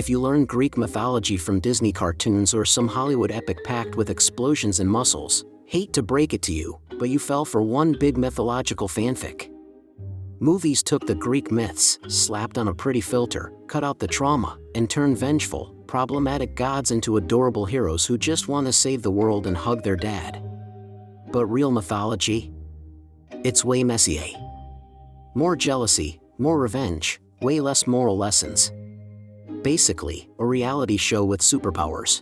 If you learn Greek mythology from Disney cartoons or some Hollywood epic packed with explosions and muscles, hate to break it to you, but you fell for one big mythological fanfic. Movies took the Greek myths, slapped on a pretty filter, cut out the trauma, and turned vengeful, problematic gods into adorable heroes who just want to save the world and hug their dad. But real mythology? It's way messier. More jealousy, more revenge, way less moral lessons. Basically, a reality show with superpowers.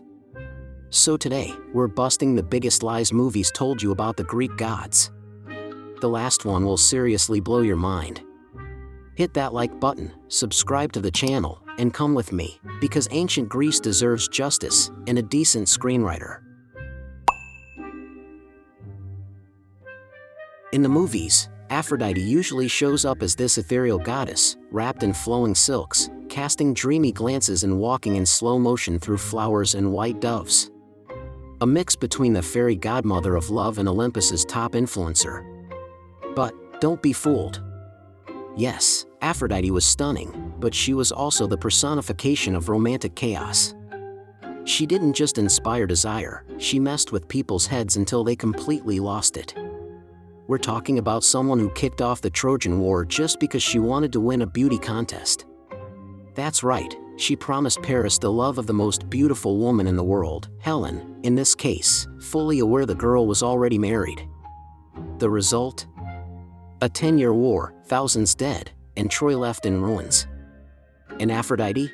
So today, we're busting the biggest lies movies told you about the Greek gods. The last one will seriously blow your mind. Hit that like button, subscribe to the channel, and come with me, because ancient Greece deserves justice and a decent screenwriter. In the movies, Aphrodite usually shows up as this ethereal goddess, wrapped in flowing silks, casting dreamy glances and walking in slow motion through flowers and white doves. A mix between the fairy godmother of love and Olympus's top influencer. But don't be fooled. Yes, Aphrodite was stunning, but she was also the personification of romantic chaos. She didn't just inspire desire, she messed with people's heads until they completely lost it. We're talking about someone who kicked off the Trojan War just because she wanted to win a beauty contest. That's right, she promised Paris the love of the most beautiful woman in the world, Helen, in this case, fully aware the girl was already married. The result? A 10-year war, thousands dead, and Troy left in ruins. And Aphrodite?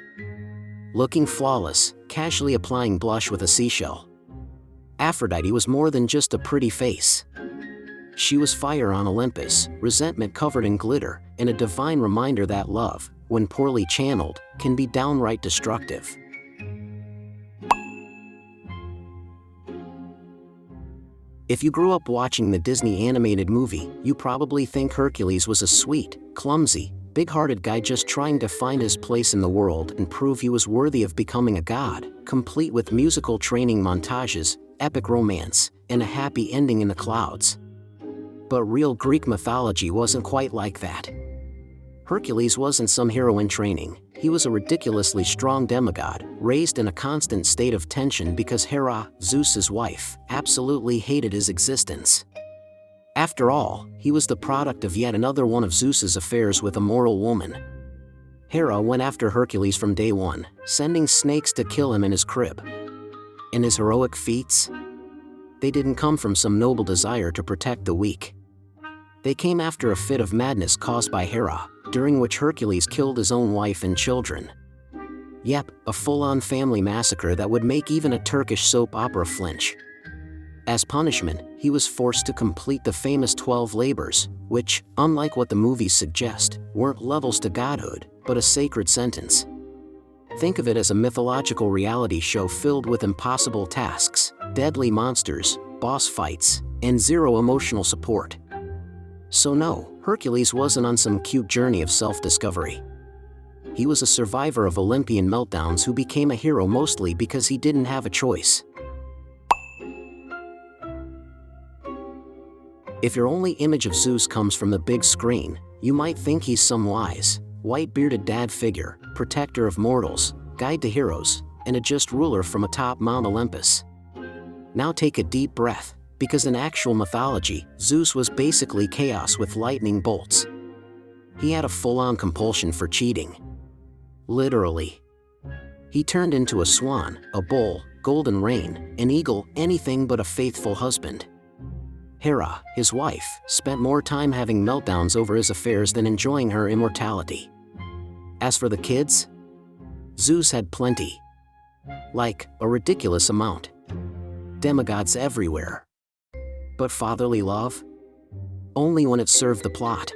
Looking flawless, casually applying blush with a seashell. Aphrodite was more than just a pretty face. She was fire on Olympus, resentment covered in glitter, and a divine reminder that love, when poorly channeled, can be downright destructive. If you grew up watching the Disney animated movie, you probably think Hercules was a sweet, clumsy, big-hearted guy just trying to find his place in the world and prove he was worthy of becoming a god, complete with musical training montages, epic romance, and a happy ending in the clouds. But real Greek mythology wasn't quite like that. Hercules wasn't some hero in training, he was a ridiculously strong demigod, raised in a constant state of tension because Hera, Zeus's wife, absolutely hated his existence. After all, he was the product of yet another one of Zeus's affairs with a mortal woman. Hera went after Hercules from day one, sending snakes to kill him in his crib. And his heroic feats? They didn't come from some noble desire to protect the weak. They came after a fit of madness caused by Hera, during which Hercules killed his own wife and children. Yep, a full-on family massacre that would make even a Turkish soap opera flinch. As punishment, he was forced to complete the famous 12 labors, which, unlike what the movies suggest, weren't levels to godhood, but a sacred sentence. Think of it as a mythological reality show filled with impossible tasks, deadly monsters, boss fights, and zero emotional support. So no, Hercules wasn't on some cute journey of self-discovery. He was a survivor of Olympian meltdowns who became a hero mostly because he didn't have a choice. If your only image of Zeus comes from the big screen, you might think he's some wise, white-bearded dad figure, protector of mortals, guide to heroes, and a just ruler from atop Mount Olympus. Now take a deep breath, because in actual mythology, Zeus was basically chaos with lightning bolts. He had a full-on compulsion for cheating. Literally. He turned into a swan, a bull, golden rain, an eagle, anything but a faithful husband. Hera, his wife, spent more time having meltdowns over his affairs than enjoying her immortality. As for the kids, Zeus had plenty. Like, a ridiculous amount. Demigods everywhere. But fatherly love? Only when it served the plot.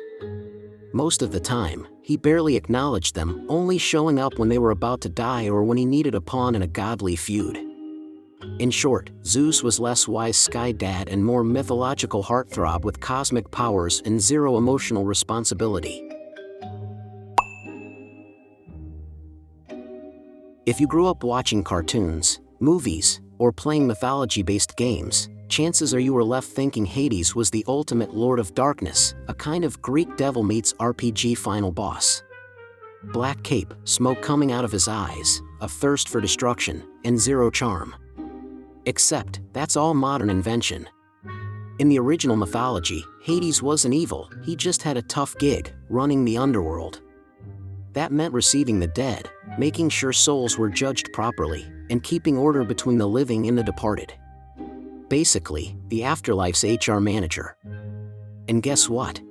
Most of the time, he barely acknowledged them, only showing up when they were about to die or when he needed a pawn in a godly feud. In short, Zeus was less wise sky dad and more mythological heartthrob with cosmic powers and zero emotional responsibility. If you grew up watching cartoons, movies, or playing mythology-based games, chances are you were left thinking Hades was the ultimate Lord of Darkness, a kind of Greek devil meets RPG final boss. Black cape, smoke coming out of his eyes, a thirst for destruction, and zero charm. Except, that's all modern invention. In the original mythology, Hades wasn't evil, he just had a tough gig, running the underworld. That meant receiving the dead, making sure souls were judged properly, and keeping order between the living and the departed. Basically, the afterlife's HR manager. And guess what?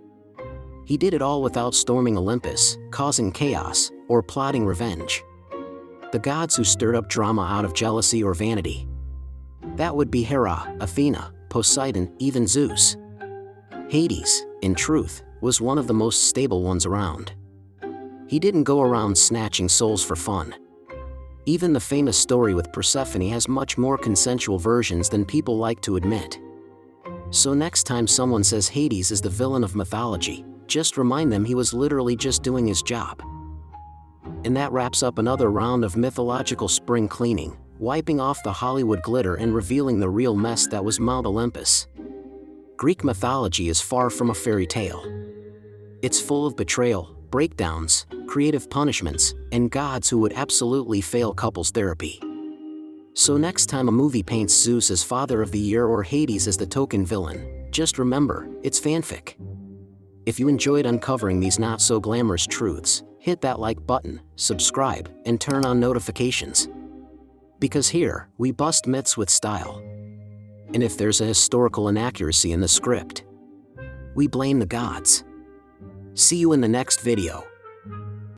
He did it all without storming Olympus, causing chaos, or plotting revenge. The gods who stirred up drama out of jealousy or vanity. That would be Hera, Athena, Poseidon, even Zeus. Hades, in truth, was one of the most stable ones around. He didn't go around snatching souls for fun. Even the famous story with Persephone has much more consensual versions than people like to admit. So next time someone says Hades is the villain of mythology, just remind them he was literally just doing his job. And that wraps up another round of mythological spring cleaning, wiping off the Hollywood glitter and revealing the real mess that was Mount Olympus. Greek mythology is far from a fairy tale. It's full of betrayal, breakdowns, creative punishments, and gods who would absolutely fail couples therapy. So next time a movie paints Zeus as Father of the Year or Hades as the token villain, just remember, it's fanfic. If you enjoyed uncovering these not-so-glamorous truths, hit that like button, subscribe, and turn on notifications. Because here, we bust myths with style. And if there's a historical inaccuracy in the script, we blame the gods. See you in the next video.